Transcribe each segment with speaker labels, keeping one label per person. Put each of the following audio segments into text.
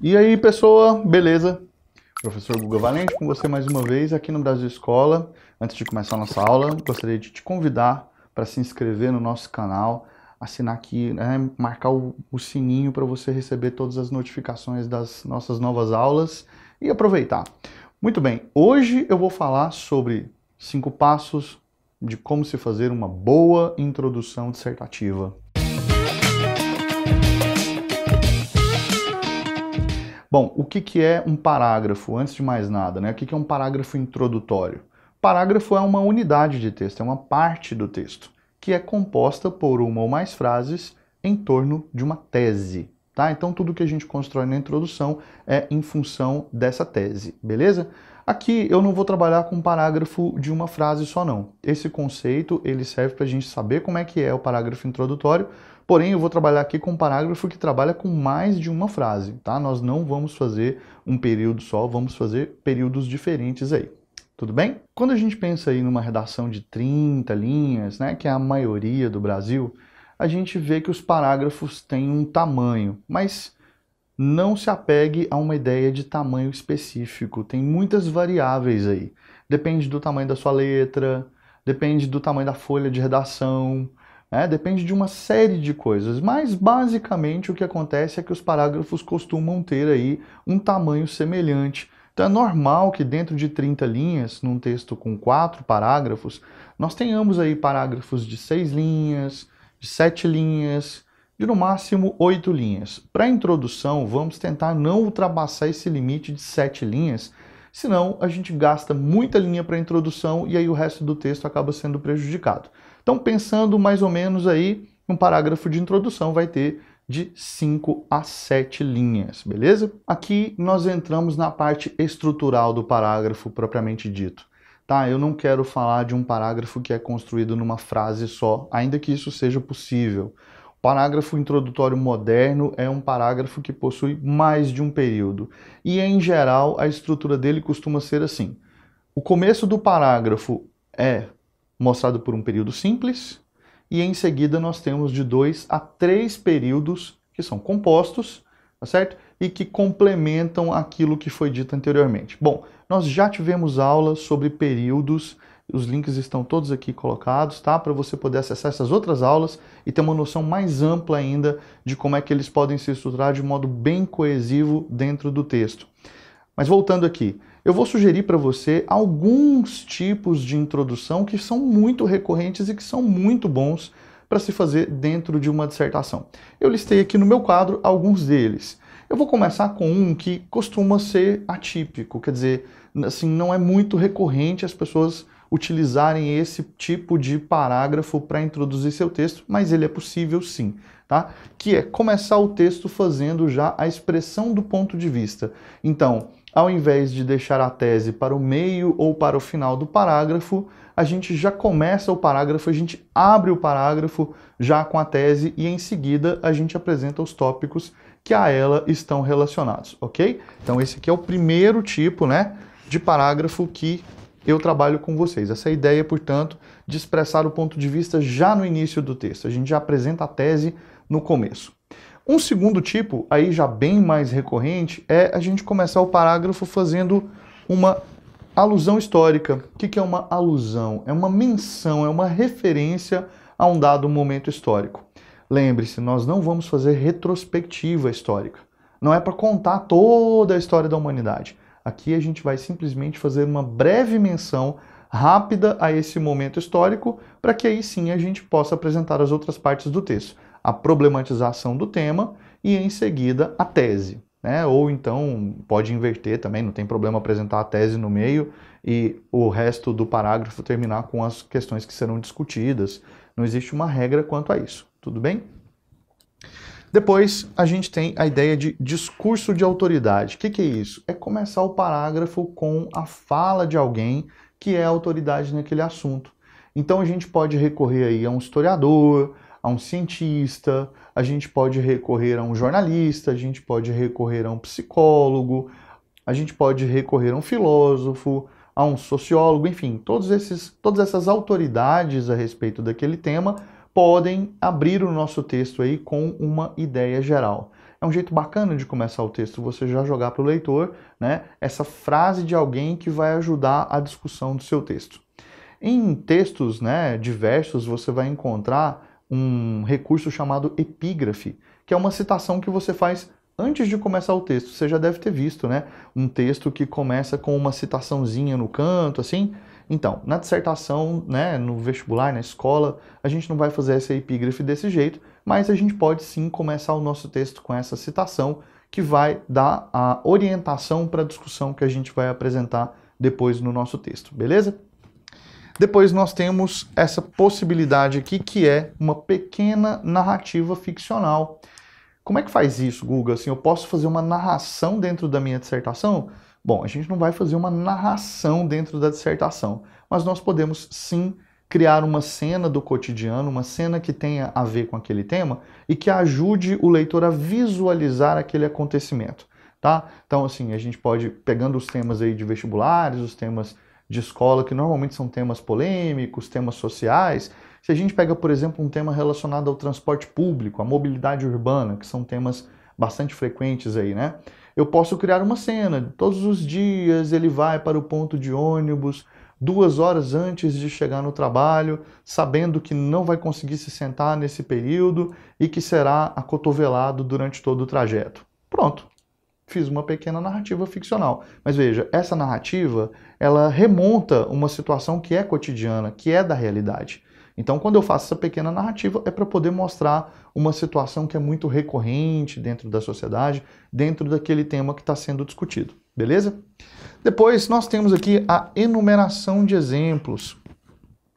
Speaker 1: E aí, pessoa, beleza? Professor Guga Valente com você mais uma vez aqui no Brasil Escola. Antes de começar a nossa aula, gostaria de te convidar para se inscrever no nosso canal, assinar aqui, né, marcar o sininho para você receber todas as notificações das nossas novas aulas e aproveitar. Muito bem, hoje eu vou falar sobre 5 passos de como se fazer uma boa introdução dissertativa. Bom, o que é um parágrafo? Antes de mais nada, né? O que é um parágrafo introdutório? Parágrafo é uma unidade de texto, é uma parte do texto, que é composta por uma ou mais frases em torno de uma tese, tá? Então tudo que a gente constrói na introdução é em função dessa tese, beleza? Aqui eu não vou trabalhar com um parágrafo de uma frase só não. Esse conceito, ele serve para a gente saber como é que é o parágrafo introdutório, porém eu vou trabalhar aqui com um parágrafo que trabalha com mais de uma frase, tá? Nós não vamos fazer um período só, vamos fazer períodos diferentes aí. Tudo bem? Quando a gente pensa aí numa redação de 30 linhas, né, que é a maioria do Brasil, a gente vê que os parágrafos têm um tamanho, mas não se apegue a uma ideia de tamanho específico, tem muitas variáveis aí. Depende do tamanho da sua letra, depende do tamanho da folha de redação, depende de uma série de coisas, mas basicamente o que acontece é que os parágrafos costumam ter aí um tamanho semelhante. Então é normal que dentro de 30 linhas, num texto com 4 parágrafos, nós tenhamos aí parágrafos de 6 linhas, de 7 linhas, de no máximo 8 linhas. Para a introdução, vamos tentar não ultrapassar esse limite de 7 linhas, senão a gente gasta muita linha para a introdução e aí o resto do texto acaba sendo prejudicado. Então, pensando mais ou menos aí, um parágrafo de introdução vai ter de 5 a 7 linhas, beleza? Aqui nós entramos na parte estrutural do parágrafo propriamente dito. Tá, eu não quero falar de um parágrafo que é construído numa frase só, ainda que isso seja possível. O parágrafo introdutório moderno é um parágrafo que possui mais de um período. E, em geral, a estrutura dele costuma ser assim. O começo do parágrafo é mostrado por um período simples, e em seguida nós temos de 2 a 3 períodos que são compostos, tá certo? E que complementam aquilo que foi dito anteriormente. Bom, nós já tivemos aulas sobre períodos, os links estão todos aqui colocados, tá? Para você poder acessar essas outras aulas e ter uma noção mais ampla ainda de como é que eles podem se estruturar de modo bem coesivo dentro do texto. Mas voltando aqui, eu vou sugerir para você alguns tipos de introdução que são muito recorrentes e que são muito bons para se fazer dentro de uma dissertação. Eu listei aqui no meu quadro alguns deles. Eu vou começar com um que costuma ser atípico, quer dizer, assim, não é muito recorrente as pessoas utilizarem esse tipo de parágrafo para introduzir seu texto, mas ele é possível sim, tá? Que é começar o texto fazendo já a expressão do ponto de vista. Então, ao invés de deixar a tese para o meio ou para o final do parágrafo, a gente já começa o parágrafo, a gente abre o parágrafo já com a tese e em seguida a gente apresenta os tópicos que a ela estão relacionados, ok? Então esse aqui é o primeiro tipo, né, de parágrafo que eu trabalho com vocês. Essa ideia, portanto, de expressar o ponto de vista já no início do texto. A gente já apresenta a tese no começo. Um segundo tipo, aí já bem mais recorrente, é a gente começar o parágrafo fazendo uma alusão histórica. O que é uma alusão? É uma menção, é uma referência a um dado momento histórico. Lembre-se, nós não vamos fazer retrospectiva histórica. Não é para contar toda a história da humanidade. Aqui a gente vai simplesmente fazer uma breve menção rápida a esse momento histórico, para que aí sim a gente possa apresentar as outras partes do texto. A problematização do tema e em seguida a tese, né? Ou então pode inverter também, não tem problema apresentar a tese no meio e o resto do parágrafo terminar com as questões que serão discutidas. Não existe uma regra quanto a isso, tudo bem? Depois a gente tem a ideia de discurso de autoridade. O que é isso? É começar o parágrafo com a fala de alguém que é autoridade naquele assunto. Então a gente pode recorrer aí a um historiador, a um cientista, a gente pode recorrer a um jornalista, a gente pode recorrer a um psicólogo, a gente pode recorrer a um filósofo, a um sociólogo, enfim, todas essas autoridades a respeito daquele tema podem abrir o nosso texto aí com uma ideia geral. é um jeito bacana de começar o texto, você já jogar para o leitor, né, essa frase de alguém que vai ajudar a discussão do seu texto. Em textos, né, diversos, você vai encontrar um recurso chamado epígrafe, que é uma citação que você faz antes de começar o texto. Você já deve ter visto, né, um texto que começa com uma citaçãozinha no canto, assim. Então, na dissertação, né, no vestibular, na escola, a gente não vai fazer essa epígrafe desse jeito, mas a gente pode sim começar o nosso texto com essa citação que vai dar a orientação para a discussão que a gente vai apresentar depois no nosso texto, beleza? Depois nós temos essa possibilidade aqui que é uma pequena narrativa ficcional. Como é que faz isso, Guga? Assim, eu posso fazer uma narração dentro da minha dissertação? Bom, a gente não vai fazer uma narração dentro da dissertação, mas nós podemos sim criar uma cena do cotidiano, uma cena que tenha a ver com aquele tema e que ajude o leitor a visualizar aquele acontecimento, tá? Então, assim, a gente pode, pegando os temas aí de vestibulares, os temas de escola, que normalmente são temas polêmicos, temas sociais. Se a gente pega, por exemplo, um tema relacionado ao transporte público, à mobilidade urbana, que são temas bastante frequentes aí, né? Eu posso criar uma cena. Todos os dias ele vai para o ponto de ônibus 2 horas antes de chegar no trabalho, sabendo que não vai conseguir se sentar nesse período e que será acotovelado durante todo o trajeto. Pronto. Fiz uma pequena narrativa ficcional. Mas veja, essa narrativa, ela remonta uma situação que é cotidiana, que é da realidade. Então, quando eu faço essa pequena narrativa, é para poder mostrar uma situação que é muito recorrente dentro da sociedade, dentro daquele tema que está sendo discutido. Beleza? Depois, nós temos aqui a enumeração de exemplos.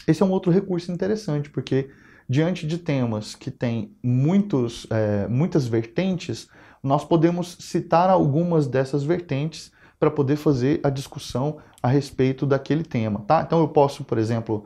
Speaker 1: Esse é um outro recurso interessante, porque diante de temas que têm muitas vertentes, nós podemos citar algumas dessas vertentes para poder fazer a discussão a respeito daquele tema, tá? Então eu posso, por exemplo,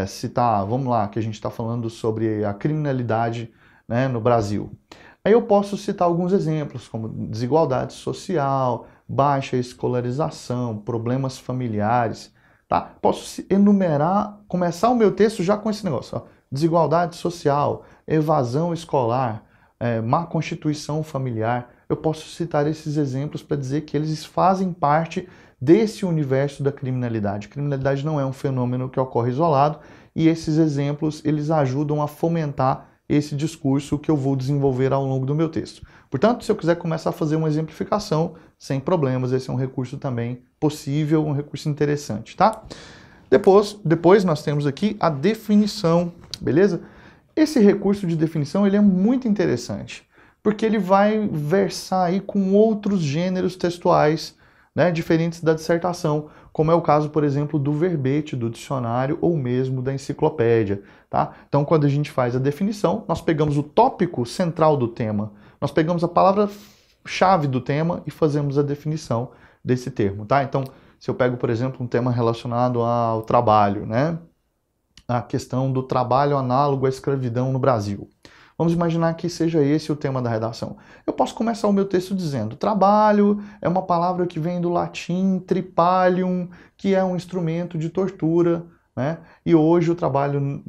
Speaker 1: citar, vamos lá, que a gente está falando sobre a criminalidade, né, no Brasil. Aí eu posso citar alguns exemplos, como desigualdade social, baixa escolarização, problemas familiares, tá? Posso enumerar, começar o meu texto já com esse negócio, ó, desigualdade social, evasão escolar, má constituição familiar. Eu posso citar esses exemplos para dizer que eles fazem parte desse universo da criminalidade. A criminalidade não é um fenômeno que ocorre isolado e esses exemplos eles ajudam a fomentar esse discurso que eu vou desenvolver ao longo do meu texto. Portanto, se eu quiser começar a fazer uma exemplificação, sem problemas, esse é um recurso também possível, um recurso interessante, tá? Depois nós temos aqui a definição, beleza? Esse recurso de definição ele é muito interessante, porque ele vai versar aí com outros gêneros textuais, né, diferentes da dissertação, como é o caso, por exemplo, do verbete, do dicionário ou mesmo da enciclopédia, tá? Então, quando a gente faz a definição, nós pegamos o tópico central do tema, nós pegamos a palavra-chave do tema e fazemos a definição desse termo, tá? Então, se eu pego, por exemplo, um tema relacionado ao trabalho, né? A questão do trabalho análogo à escravidão no Brasil. Vamos imaginar que seja esse o tema da redação. Eu posso começar o meu texto dizendo: trabalho é uma palavra que vem do latim tripalium, que é um instrumento de tortura, né? E hoje o trabalho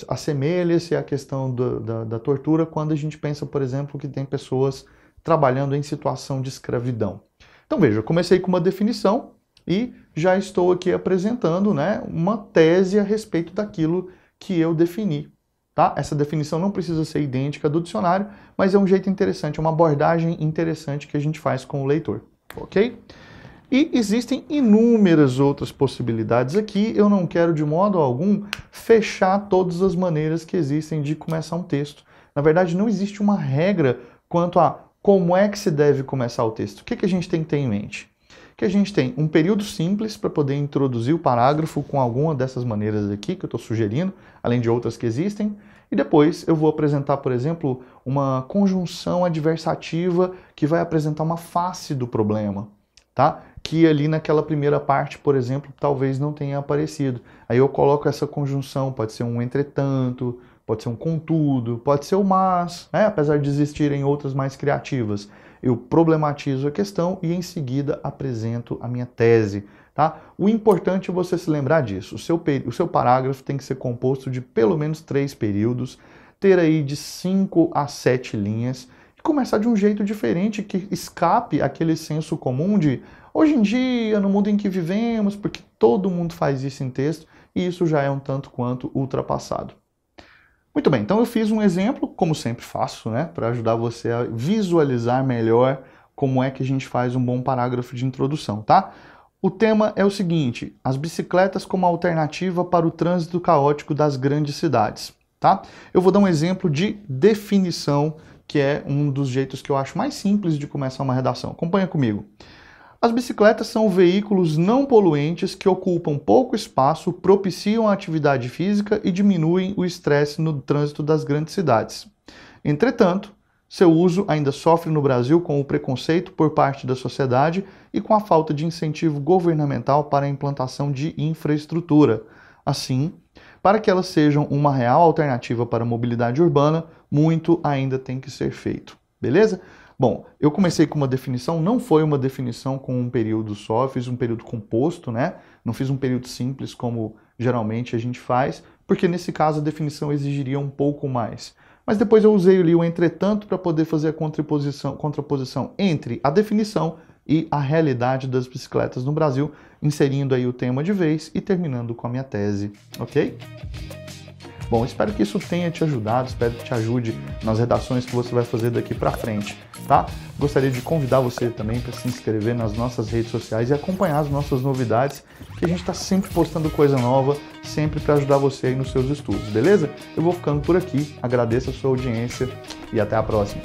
Speaker 1: assemelha-se à questão da tortura quando a gente pensa, por exemplo, que tem pessoas trabalhando em situação de escravidão. Então veja, eu comecei com uma definição e já estou aqui apresentando, né, uma tese a respeito daquilo que eu defini. Tá? Essa definição não precisa ser idêntica do dicionário, mas é um jeito interessante, é uma abordagem interessante que a gente faz com o leitor, ok? E existem inúmeras outras possibilidades aqui, eu não quero de modo algum fechar todas as maneiras que existem de começar um texto. Na verdade, não existe uma regra quanto a como é que se deve começar o texto. O que a gente tem que ter em mente? Que a gente tem um período simples para poder introduzir o parágrafo com alguma dessas maneiras aqui que eu estou sugerindo, além de outras que existem, e depois eu vou apresentar, por exemplo, uma conjunção adversativa que vai apresentar uma face do problema, tá? Que ali naquela primeira parte, por exemplo, talvez não tenha aparecido. Aí eu coloco essa conjunção, pode ser um entretanto, pode ser um contudo, pode ser o mas, né? Apesar de existirem outras mais criativas. Eu problematizo a questão e em seguida apresento a minha tese, tá? O importante é você se lembrar disso. O seu parágrafo tem que ser composto de pelo menos 3 períodos, ter aí de 5 a 7 linhas. começar de um jeito diferente, que escape aquele senso comum de hoje em dia, no mundo em que vivemos, porque todo mundo faz isso em texto, e isso já é um tanto quanto ultrapassado. Muito bem, então eu fiz um exemplo, como sempre faço, né, para ajudar você a visualizar melhor como é que a gente faz um bom parágrafo de introdução, tá? O tema é o seguinte: as bicicletas como alternativa para o trânsito caótico das grandes cidades, tá? Eu vou dar um exemplo de definição, que é um dos jeitos que eu acho mais simples de começar uma redação. Acompanha comigo. As bicicletas são veículos não poluentes que ocupam pouco espaço, propiciam a atividade física e diminuem o estresse no trânsito das grandes cidades. Entretanto, seu uso ainda sofre no Brasil com o preconceito por parte da sociedade e com a falta de incentivo governamental para a implantação de infraestrutura. Assim, para que elas sejam uma real alternativa para a mobilidade urbana, muito ainda tem que ser feito. Beleza? Bom, eu comecei com uma definição, não foi uma definição com um período só, eu fiz um período composto, né? Não fiz um período simples como geralmente a gente faz, porque nesse caso a definição exigiria um pouco mais. Mas depois eu usei ali o entretanto para poder fazer a contraposição entre a definição e a realidade das bicicletas no Brasil, inserindo aí o tema de vez e terminando com a minha tese, ok? Bom, espero que isso tenha te ajudado, espero que te ajude nas redações que você vai fazer daqui para frente, tá? Gostaria de convidar você também para se inscrever nas nossas redes sociais e acompanhar as nossas novidades, que a gente está sempre postando coisa nova, sempre para ajudar você aí nos seus estudos, beleza? Eu vou ficando por aqui, agradeço a sua audiência e até a próxima.